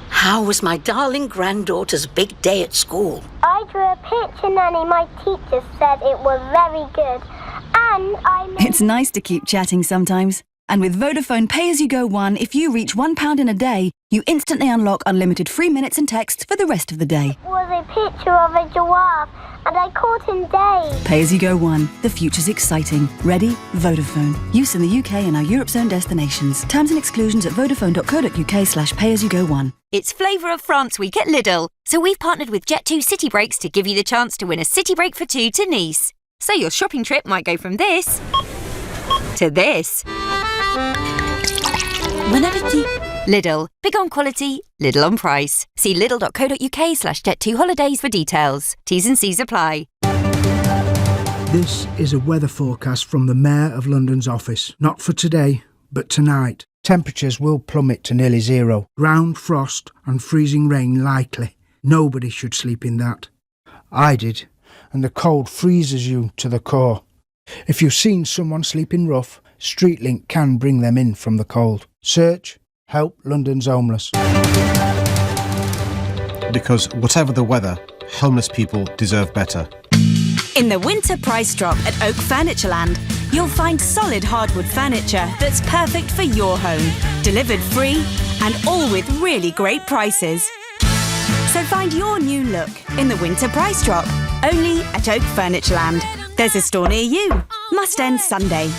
How was my darling granddaughter's big day at school? I drew a picture, Nanny. My teacher said it was very good. And It's nice to keep chatting sometimes. And with Vodafone Pay-As-You-Go One, if you reach £1 in a day, you instantly unlock unlimited free minutes and texts for the rest of the day. It was a picture of a giraffe, and I caught him Dave. Pay-As-You-Go One. The future's exciting. Ready? Vodafone. Use in the UK and our Europe Zone destinations. Terms and exclusions at vodafone.co.uk/pay-as-you-go-one. It's Flavour of France Week at Lidl, so we've partnered with Jet2 City Breaks to give you the chance to win a city break for 2 to Nice. So your shopping trip might go from this to this. Lidl. Big on quality, little on price. See lidl.co.uk/jet2holidays for details. T's and C's apply. This is a weather forecast from the Mayor of London's office. Not for today, but tonight. Temperatures will plummet to nearly zero. Ground frost and freezing rain likely. Nobody should sleep in that. I did, and the cold freezes you to the core. If you've seen someone sleeping rough, StreetLink can bring them in from the cold. Search Help London's Homeless. Because whatever the weather, homeless people deserve better. In the winter price drop at Oak Furnitureland, you'll find solid hardwood furniture that's perfect for your home, delivered free and all with really great prices. So find your new look in the winter price drop, only at Oak Furnitureland. There's a store near you. Must end Sunday.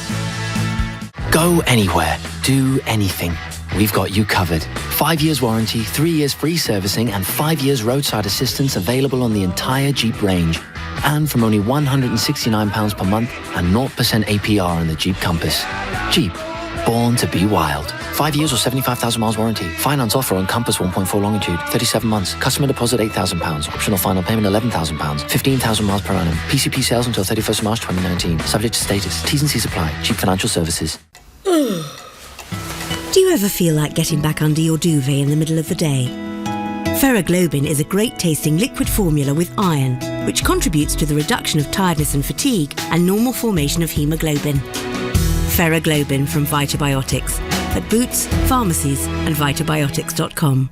Go anywhere. Do anything. We've got you covered. 5 years warranty, 3 years free servicing and 5 years roadside assistance available on the entire Jeep range. And from only £169 per month and 0% APR on the Jeep Compass. Jeep. Born to be wild. 5 years or 75,000 miles warranty. Finance offer on Compass 1.4 longitude. 37 months. Customer deposit £8,000. Optional final payment £11,000. 15,000 miles per annum. PCP sales until 31st March 2019. Subject to status. T's and C's apply. Jeep Financial Services. Do you ever feel like getting back under your duvet in the middle of the day? Ferroglobin is a great-tasting liquid formula with iron, which contributes to the reduction of tiredness and fatigue and normal formation of haemoglobin. Ferroglobin from Vitabiotics at Boots, pharmacies and vitabiotics.com.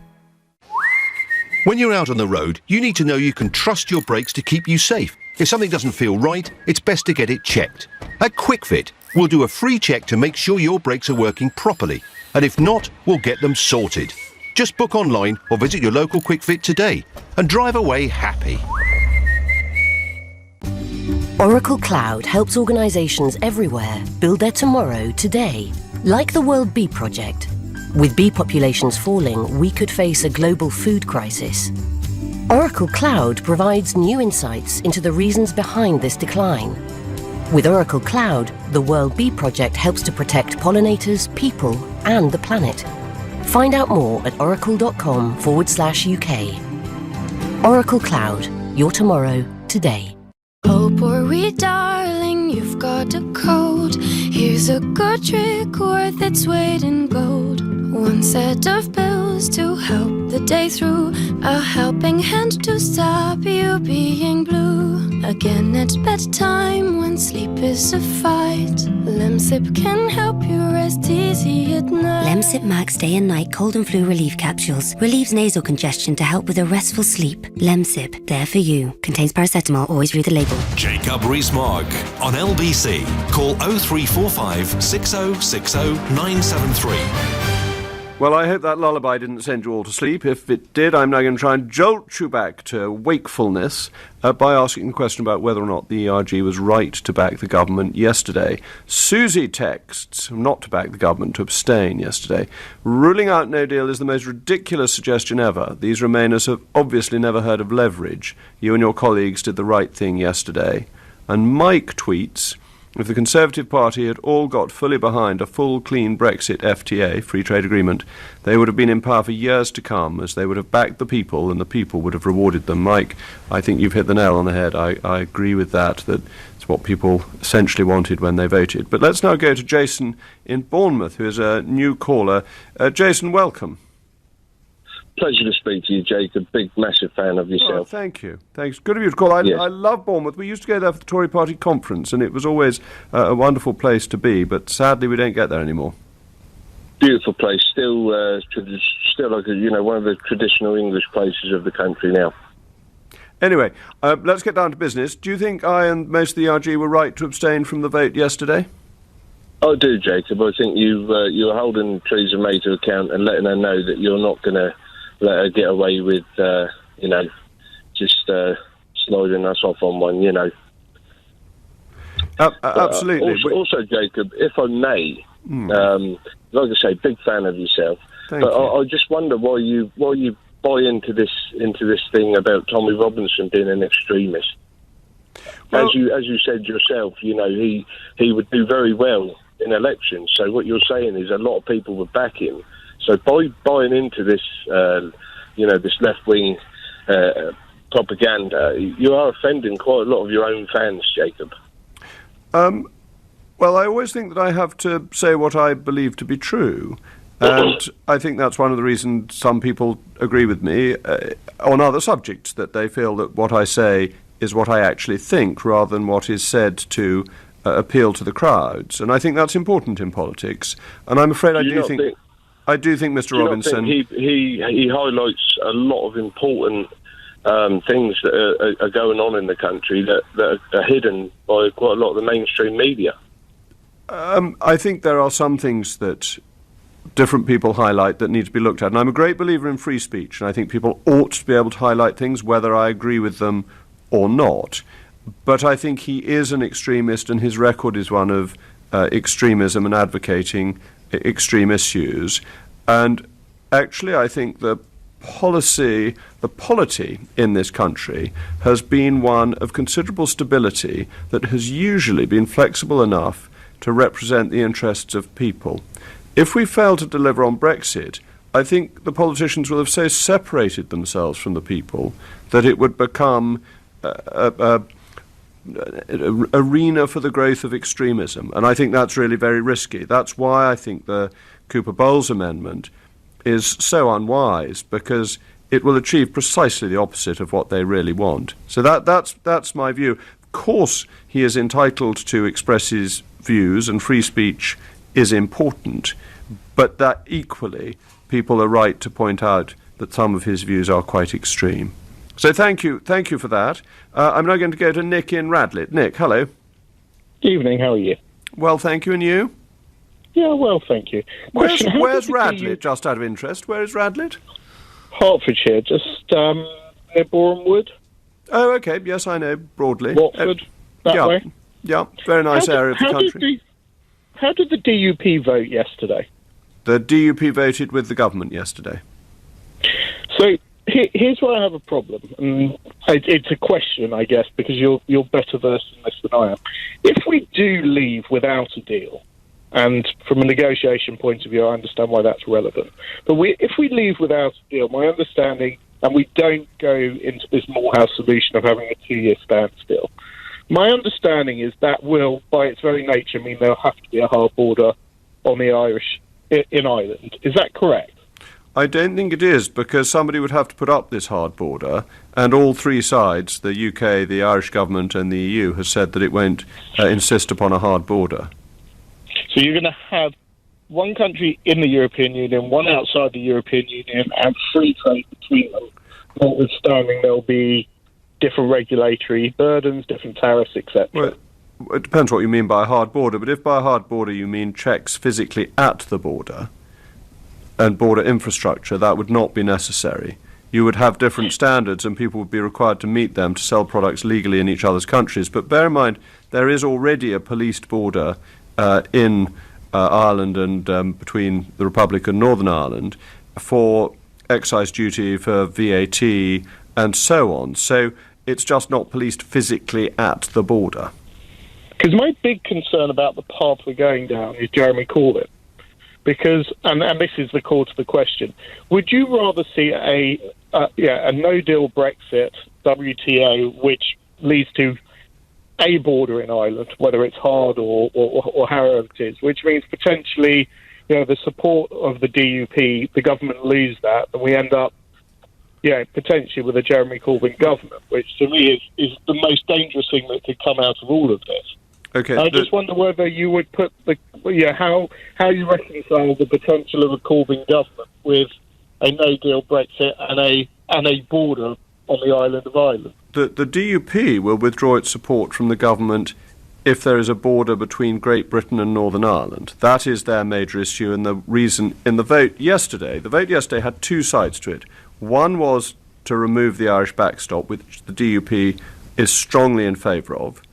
When you're out on the road, you need to know you can trust your brakes to keep you safe. If something doesn't feel right, it's best to get it checked. At QuickFit, we'll do a free check to make sure your brakes are working properly. And if not, we'll get them sorted. Just book online or visit your local QuickFit today and drive away happy. Oracle Cloud helps organisations everywhere build their tomorrow today, like the World Bee Project. With bee populations falling, we could face a global food crisis. Oracle Cloud provides new insights into the reasons behind this decline. With Oracle Cloud, the World Bee Project helps to protect pollinators, people, and the planet. Find out more at oracle.com/UK. Oracle Cloud, your tomorrow today. Oh, poor wee darling, you've got a cold. Here's a good trick worth its weight in gold. One set of pills to help the day through. A helping hand to stop you being blue. Again at bedtime when sleep is a fight. Lemsip can help you rest easy at night. Lemsip Max Day and Night Cold and Flu Relief Capsules relieves nasal congestion to help with a restful sleep. Lemsip, there for you. Contains paracetamol. Always read the label. Jacob Rees-Mogg on LBC. Call 0345 6060 973. Well, I hope that lullaby didn't send you all to sleep. If it did, I'm now going to try and jolt you back to wakefulness by asking the question about whether or not the ERG was right to back the government yesterday. Susie texts not to back the government, to abstain yesterday. Ruling out no deal is the most ridiculous suggestion ever. These Remainers have obviously never heard of leverage. You and your colleagues did the right thing yesterday. And Mike tweets, if the Conservative Party had all got fully behind a full, clean Brexit FTA, free trade agreement, they would have been in power for years to come, as they would have backed the people and the people would have rewarded them. Mike, I think you've hit the nail on the head. I agree with that it's what people essentially wanted when they voted. But let's now go to Jason in Bournemouth, who is a new caller. Jason, welcome. Pleasure to speak to you, Jacob. Big, massive fan of yourself. Oh, thank you. Thanks. Good of you to call. I love Bournemouth. We used to go there for the Tory Party conference, and it was always a wonderful place to be, but sadly we don't get there anymore. Beautiful place. Still like one of the traditional English places of the country now. Anyway, let's get down to business. Do you think I and most of the ERG were right to abstain from the vote yesterday? I do, Jacob. I think you're holding Theresa May to account and letting her know that you're not going to let her get away with, just sliding us off on one, Absolutely. Also, Jacob, if I may, like I say, big fan of yourself. Thank you. I just wonder why you buy into this thing about Tommy Robinson being an extremist. Well, as you said yourself, he would do very well in elections. So what you're saying is a lot of people would back him. So by buying into this, this left-wing propaganda, you are offending quite a lot of your own fans, Jacob. Well, I always think that I have to say what I believe to be true. And I think that's one of the reasons some people agree with me on other subjects, that they feel that what I say is what I actually think rather than what is said to appeal to the crowds. And I think that's important in politics. And I'm afraid I do think Mr. Robinson... He highlights a lot of important things that are going on in the country that are hidden by quite a lot of the mainstream media. I think there are some things that different people highlight that need to be looked at. And I'm a great believer in free speech, and I think people ought to be able to highlight things whether I agree with them or not. But I think he is an extremist, and his record is one of extremism and advocating extreme issues. And actually, I think the polity in this country has been one of considerable stability that has usually been flexible enough to represent the interests of people. If we fail to deliver on Brexit, I think the politicians will have so separated themselves from the people that it would become an arena for the growth of extremism. And I think that's really very risky. That's why I think the Cooper-Bowles amendment is so unwise, because it will achieve precisely the opposite of what they really want. So that's my view. Of course, he is entitled to express his views, and free speech is important, but that equally people are right to point out that some of his views are quite extreme. So thank you for that. I'm now going to go to Nick in Radlett. Nick, hello. Evening, how are you? Well, thank you, and you? Yeah, well, thank you. Where's Radlett, just out of interest? Where is Radlett? Hertfordshire, just near Bournemouth. Oh, okay, yes, I know, broadly. Watford, that way? Yeah, very nice area of the country. How did the DUP vote yesterday? The DUP voted with the government yesterday. So here's where I have a problem. It's a question, I guess, because you're better versed in this than I am. If we do leave without a deal, And from a negotiation point of view, I understand why that's relevant. But if we leave without a deal, my understanding, and we don't go into this Morehouse solution of having a 2-year standstill, my understanding is that will, by its very nature, mean there'll have to be a hard border on the Irish in Ireland. Is that correct? I don't think it is, because somebody would have to put up this hard border, and all three sides, the UK, the Irish government and the EU, has said that it won't insist upon a hard border. So you're going to have one country in the European Union, one outside the European Union, and free trade between them, notwithstanding there'll be different regulatory burdens, different tariffs, etc. Well, it depends what you mean by a hard border, but if by a hard border you mean checks physically at the border and border infrastructure, that would not be necessary. You would have different standards and people would be required to meet them to sell products legally in each other's countries. But bear in mind, there is already a policed border in Ireland and between the Republic and Northern Ireland for excise duty, for VAT and so on. So it's just not policed physically at the border. Because my big concern about the path we're going down is Jeremy Corbyn. Because, and this is the core to the question, would you rather see a no-deal Brexit, WTO, which leads to a border in Ireland, whether it's hard or however it is, which means potentially, the support of the DUP, the government lose that, and we end up, potentially with a Jeremy Corbyn government, which to me is the most dangerous thing that could come out of all of this. Okay. I just wonder whether you would put how you reconcile the potential of a Corbyn government with a no-deal Brexit and a border on the island of Ireland. The DUP will withdraw its support from the government if there is a border between Great Britain and Northern Ireland. That is their major issue, and the reason in the vote yesterday had two sides to it. One was to remove the Irish backstop, which the DUP is strongly in favour of,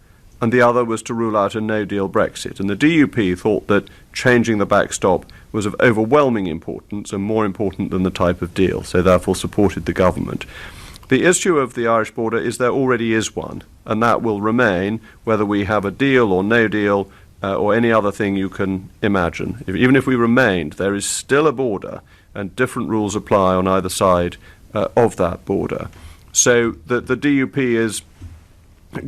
and the other was to rule out a no-deal Brexit. And the DUP thought that changing the backstop was of overwhelming importance and more important than the type of deal, so therefore supported the government. The issue of the Irish border is there already is one, and that will remain whether we have a deal or no deal or any other thing you can imagine. Even if we remained, there is still a border, and different rules apply on either side of that border. So the DUP is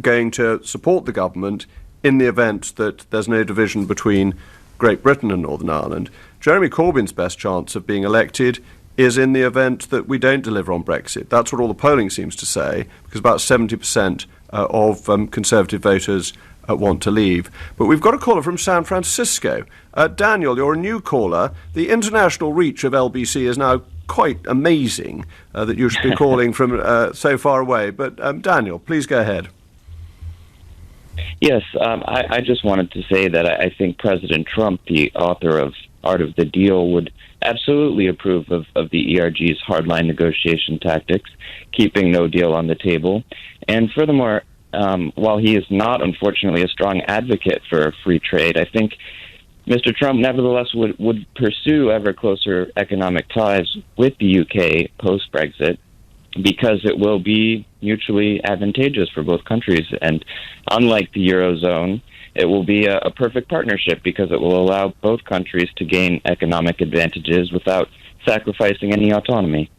going to support the government in the event that there's no division between Great Britain and Northern Ireland. Jeremy Corbyn's best chance of being elected is in the event that we don't deliver on Brexit. That's what all the polling seems to say, because about 70% of Conservative voters want to leave. But we've got a caller from San Francisco. Daniel, you're a new caller. The international reach of LBC is now quite amazing that you should be calling from so far away. But Daniel, please go ahead. Yes, I just wanted to say that I think President Trump, the author of Art of the Deal, would absolutely approve of the ERG's hardline negotiation tactics, keeping no deal on the table. And furthermore, while he is not, unfortunately, a strong advocate for free trade, I think Mr. Trump nevertheless would pursue ever closer economic ties with the UK post-Brexit, because it will be mutually advantageous for both countries. And unlike the Eurozone, it will be a perfect partnership because it will allow both countries to gain economic advantages without sacrificing any autonomy.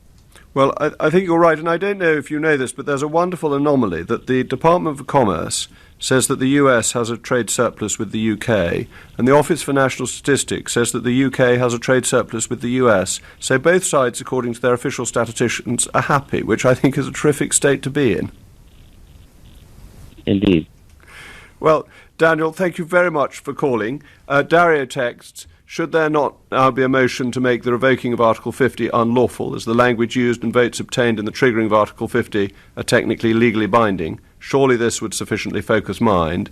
Well, I think you're right, and I don't know if you know this, but there's a wonderful anomaly that the Department of Commerce says that the US has a trade surplus with the UK, and the Office for National Statistics says that the UK has a trade surplus with the US. So both sides, according to their official statisticians, are happy, which I think is a terrific state to be in. Indeed. Well, Daniel, thank you very much for calling. Dario texts, should there not now be a motion to make the revoking of Article 50 unlawful, as the language used and votes obtained in the triggering of Article 50 are technically legally binding? Surely this would sufficiently focus minds.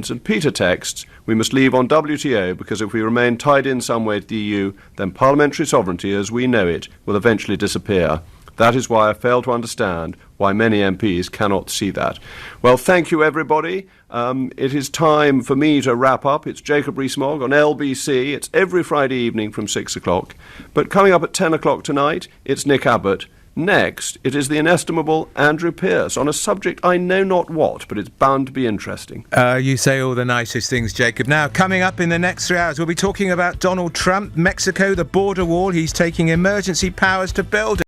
And Peter texts, we must leave on WTO because if we remain tied in some way to the EU, then parliamentary sovereignty as we know it will eventually disappear. That is why I fail to understand why many MPs cannot see that. Well, thank you, everybody. It is time for me to wrap up. It's Jacob Rees-Mogg on LBC. It's every Friday evening from 6 o'clock. But coming up at 10 o'clock tonight, it's Nick Abbott Next, it is the inestimable Andrew Pearce on a subject I know not what, but it's bound to be interesting. You say all the nicest things, Jacob. Now, coming up in the next 3 hours, we'll be talking about Donald Trump, Mexico, the border wall. He's taking emergency powers to build it.